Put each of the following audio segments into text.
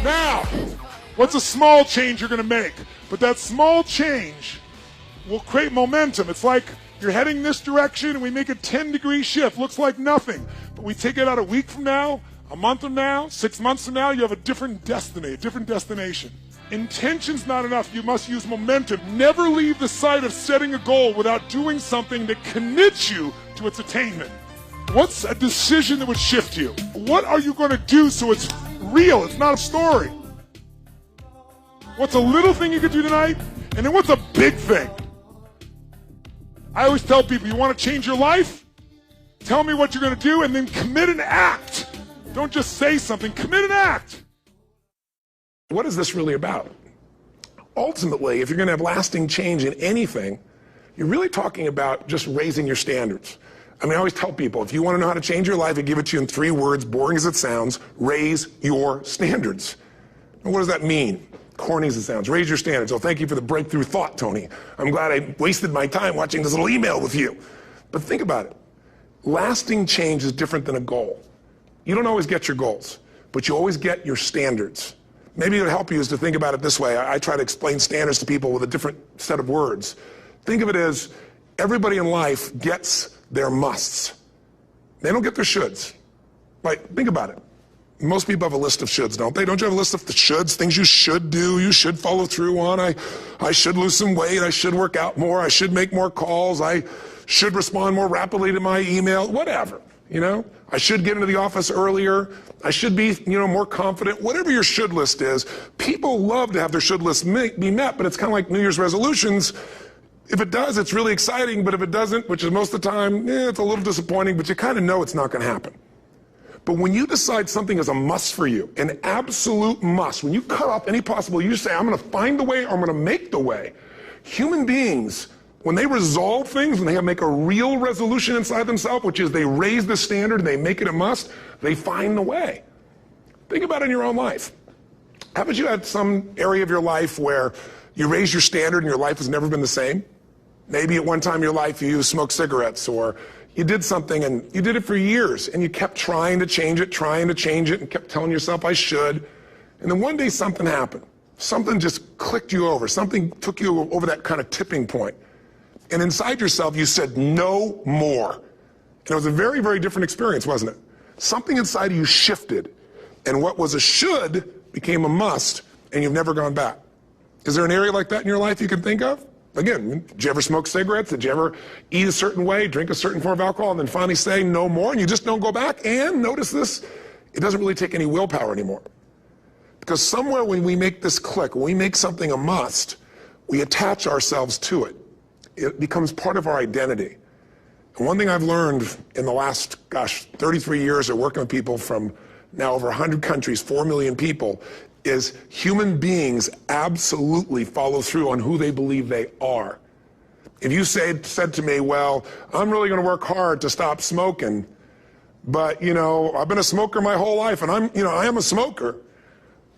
Now, what's a small change you're going to make? But that small change will create momentum. It's like you're heading this direction and we make a 10-degree shift. Looks like nothing. But we take it out a week from now, a month from now, 6 months from now, you have a different destiny, a different destination. Intention's not enough. You must use momentum. Never leave the sight of setting a goal without doing something that commits you to its attainment. What's a decision that would shift you? What are you going to do so it's real? It's not a story. What's a little thing you could do tonight? And then what's a big thing? I always tell people, you want to change your life? Tell me what you're going to do and then commit and act. Don't just say something, commit and act. What is this really about? Ultimately, if you're going to have lasting change in anything, you're really talking about just raising your standards. I mean, I always tell people, if you want to know how to change your life, I give it to you in 3 words, boring as it sounds: raise your standards. And what does that mean? Corny as it sounds. Raise your standards. Oh, thank you for the breakthrough thought, Tony. I'm glad I wasted my time watching this little email with you. But think about it. Lasting change is different than a goal. You don't always get your goals, but you always get your standards. Maybe it would help you is to think about it this way. I try to explain standards to people with a different set of words. Think of it as everybody in life gets their musts. They don't get their shoulds. Like, think about it. Most people have a list of shoulds, don't they? Don't you have a list of the shoulds, things you should do, you should follow through on? I should lose some weight, I should work out more, I should make more calls, I should respond more rapidly to my email, whatever, you know? I should get into the office earlier, I should be, more confident. Whatever your should list is, people love to have their should list be met, but it's kind of like New Year's resolutions. If it does, it's really exciting, but if it doesn't, which is most of the time, it's a little disappointing, but you kind of know it's not going to happen. But when you decide something is a must for you, an absolute must, when you cut off any possible, you say, I'm going to find the way, or I'm going to make the way. Human beings, when they resolve things, when they make a real resolution inside themselves, which is they raise the standard and they make it a must, they find the way. Think about it in your own life. Haven't you had some area of your life where you raise your standard and your life has never been the same? Maybe at one time in your life you smoked cigarettes, or you did something and you did it for years and you kept trying to change it, and kept telling yourself I should. And then one day something happened. Something just clicked you over. Something took you over that kind of tipping point. And inside yourself you said no more. And it was a very, very different experience, wasn't it? Something inside of you shifted. And what was a should became a must, and you've never gone back. Is there an area like that in your life you can think of? Again, did you ever smoke cigarettes? Did you ever eat a certain way, drink a certain form of alcohol, and then finally say no more, and you just don't go back? And notice this, it doesn't really take any willpower anymore. Because somewhere when we make this click, when we make something a must, we attach ourselves to it. It becomes part of our identity. And one thing I've learned in the last, 33 years of working with people from now over 100 countries, 4 million people, is human beings absolutely follow through on who they believe they are. If you said to me, well, I'm really going to work hard to stop smoking, but I've been a smoker my whole life and I am a smoker,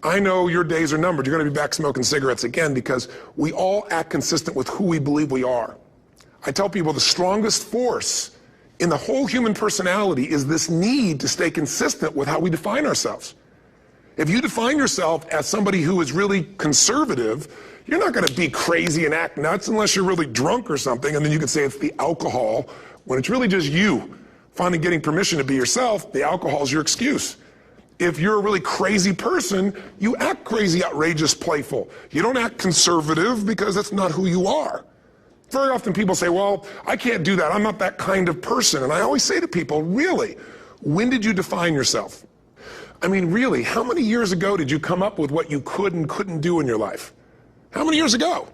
I know your days are numbered. You're going to be back smoking cigarettes again, because we all act consistent with who we believe we are. I tell people the strongest force in the whole human personality is this need to stay consistent with how we define ourselves. If you define yourself as somebody who is really conservative, you're not going to be crazy and act nuts unless you're really drunk or something, and then you can say it's the alcohol, when it's really just you finally getting permission to be yourself. The alcohol is your excuse. If you're a really crazy person, you act crazy, outrageous, playful. You don't act conservative because that's not who you are. Very often people say, well, I can't do that. I'm not that kind of person. And I always say to people, really, when did you define yourself? I mean, really, how many years ago did you come up with what you could and couldn't do in your life? How many years ago?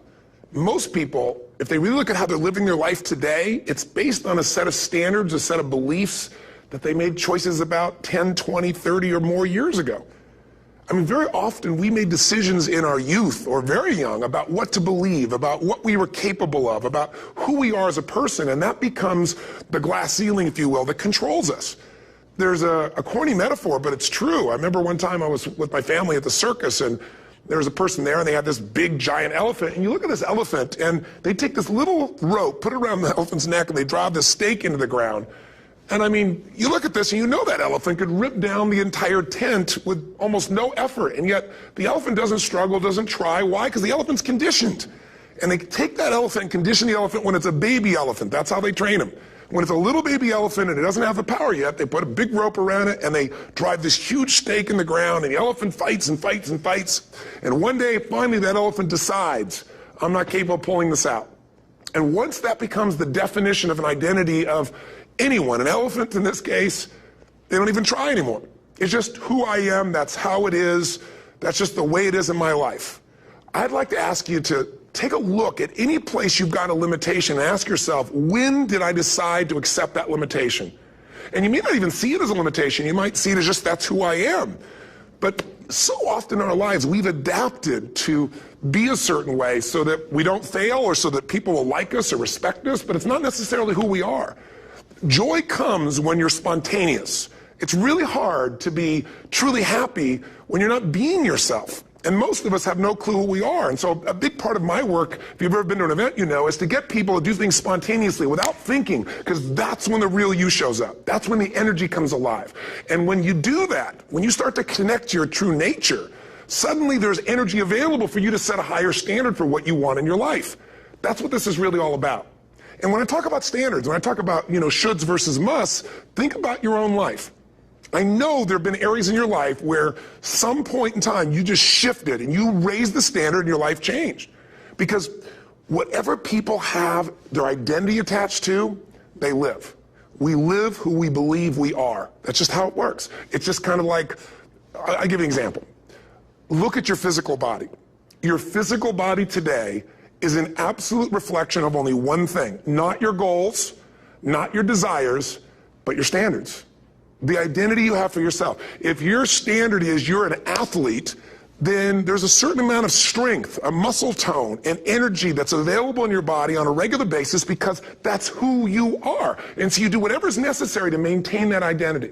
Most people, if they really look at how they're living their life today, it's based on a set of standards, a set of beliefs that they made choices about 10, 20, 30 or more years ago. I mean, very often we made decisions in our youth or very young about what to believe, about what we were capable of, about who we are as a person, and that becomes the glass ceiling, if you will, that controls us. There's a corny metaphor, but it's true. I remember one time I was with my family at the circus, and there was a person there, and they had this big, giant elephant. And you look at this elephant, and they take this little rope, put it around the elephant's neck, and they drive this stake into the ground. And I mean, you look at this and you know that elephant could rip down the entire tent with almost no effort. And yet the elephant doesn't struggle, doesn't try. Why? Because the elephant's conditioned. And they take that elephant and condition the elephant when it's a baby elephant. That's how they train them. When it's a little baby elephant and it doesn't have the power yet, they put a big rope around it and they drive this huge stake in the ground, and the elephant fights and fights and fights. And one day, finally, that elephant decides, I'm not capable of pulling this out. And once that becomes the definition of an identity of anyone, an elephant in this case, they don't even try anymore. It's just who I am, that's how it is, that's just the way it is in my life. I'd like to ask you to take a look at any place you've got a limitation and ask yourself, when did I decide to accept that limitation? And you may not even see it as a limitation. You might see it as just that's who I am. But so often in our lives, we've adapted to be a certain way so that we don't fail or so that people will like us or respect us, but it's not necessarily who we are. Joy comes when you're spontaneous. It's really hard to be truly happy when you're not being yourself. And most of us have no clue who we are. And so a big part of my work, if you've ever been to an event, you know, is to get people to do things spontaneously without thinking, because that's when the real you shows up. That's when the energy comes alive. And when you do that, when you start to connect to your true nature, suddenly there's energy available for you to set a higher standard for what you want in your life. That's what this is really all about. And when I talk about standards, when I talk about, shoulds versus musts, think about your own life. I know there have been areas in your life where some point in time you just shifted and you raised the standard and your life changed. Because whatever people have their identity attached to, they live. We live who we believe we are. That's just how it works. It's just kind of like, I'll give you an example. Look at your physical body. Your physical body today is an absolute reflection of only one thing. Not your goals, not your desires, but your standards. The identity you have for yourself. If your standard is you're an athlete, then there's a certain amount of strength, a muscle tone, and energy that's available in your body on a regular basis because that's who you are. And so you do whatever's necessary to maintain that identity.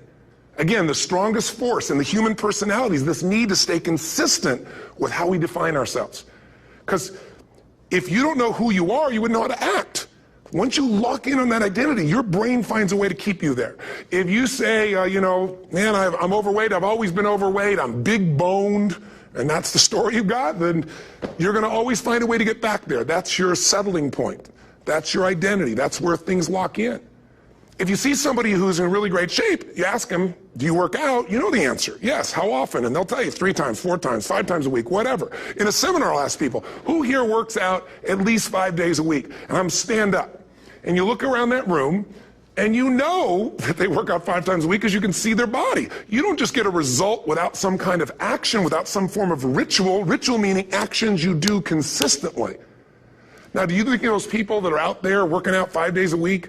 Again, the strongest force in the human personality is this need to stay consistent with how we define ourselves. Because if you don't know who you are, you wouldn't know how to act. Once you lock in on that identity, your brain finds a way to keep you there. If you say, man, I'm overweight, I've always been overweight, I'm big boned, and that's the story you've got, then you're going to always find a way to get back there. That's your settling point. That's your identity. That's where things lock in. If you see somebody who's in really great shape, you ask them, do you work out? You know the answer. Yes. How often? And they'll tell you 3 times, 4 times, 5 times a week, whatever. In a seminar, I'll ask people, who here works out at least 5 days a week? And I'm stand up. And you look around that room, and you know that they work out 5 times a week because you can see their body. You don't just get a result without some kind of action, without some form of ritual. Ritual meaning actions you do consistently. Now, do you think those people that are out there working out 5 days a week,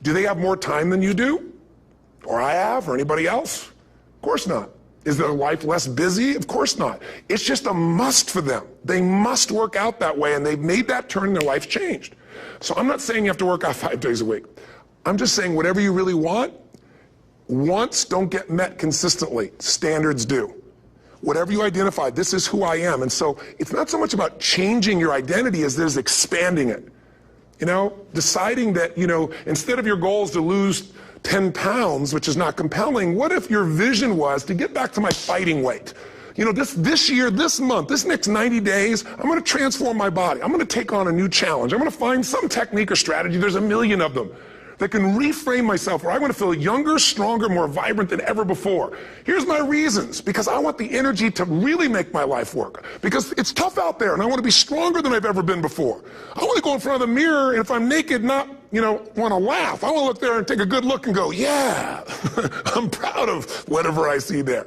do they have more time than you do? Or I have, or anybody else? Of course not. Is their life less busy? Of course not. It's just a must for them. They must work out that way, and they've made that turn and their life's changed. So I'm not saying you have to work out 5 days a week. I'm just saying whatever you really want, wants don't get met consistently. Standards do. Whatever you identify, this is who I am. And so it's not so much about changing your identity as it is expanding it. Deciding that, instead of your goals to lose 10 pounds, which is not compelling, what if your vision was to get back to my fighting weight? This year, this month, this next 90 days, I'm going to transform my body. I'm going to take on a new challenge. I'm going to find some technique or strategy, there's a million of them, that can reframe myself where I want to feel younger, stronger, more vibrant than ever before. Here's my reasons. Because I want the energy to really make my life work. Because it's tough out there, and I want to be stronger than I've ever been before. I want to go in front of the mirror, and if I'm naked, not, want to laugh. I want to look there and take a good look and go, yeah, I'm proud of whatever I see there.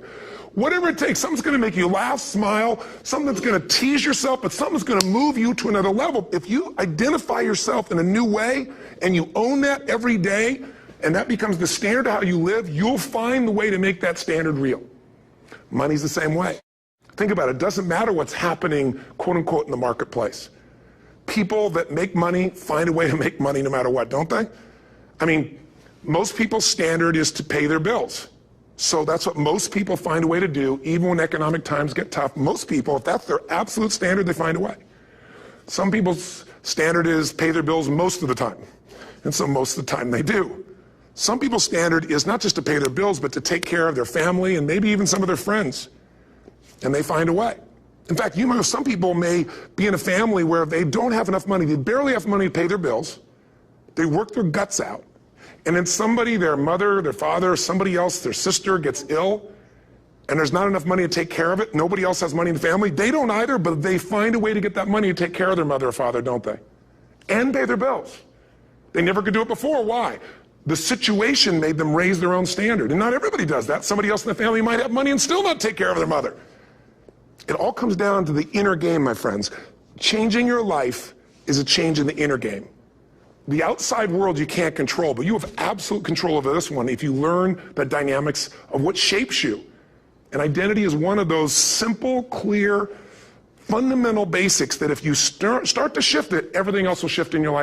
Whatever it takes, something's going to make you laugh, smile, something's going to tease yourself, but something's going to move you to another level. If you identify yourself in a new way and you own that every day, and that becomes the standard of how you live, you'll find the way to make that standard real. Money's the same way. Think about it. It doesn't matter what's happening, quote unquote, in the marketplace. People that make money find a way to make money no matter what, don't they? I mean, most people's standard is to pay their bills. So that's what most people find a way to do, even when economic times get tough. Most people, if that's their absolute standard, they find a way. Some people's standard is pay their bills most of the time. And so most of the time they do. Some people's standard is not just to pay their bills, but to take care of their family and maybe even some of their friends. And they find a way. In fact, you know, some people may be in a family where they don't have enough money. They barely have money to pay their bills. They work their guts out. And then somebody, their mother, their father, somebody else, their sister gets ill, and there's not enough money to take care of it. Nobody else has money in the family. They don't either, but they find a way to get that money to take care of their mother or father, don't they? And pay their bills. They never could do it before. Why? The situation made them raise their own standard. And not everybody does that. Somebody else in the family might have money and still not take care of their mother. It all comes down to the inner game, my friends. Changing your life is a change in the inner game. The outside world you can't control, but you have absolute control over this one if you learn the dynamics of what shapes you. And identity is one of those simple, clear, fundamental basics that if you start to shift it, everything else will shift in your life.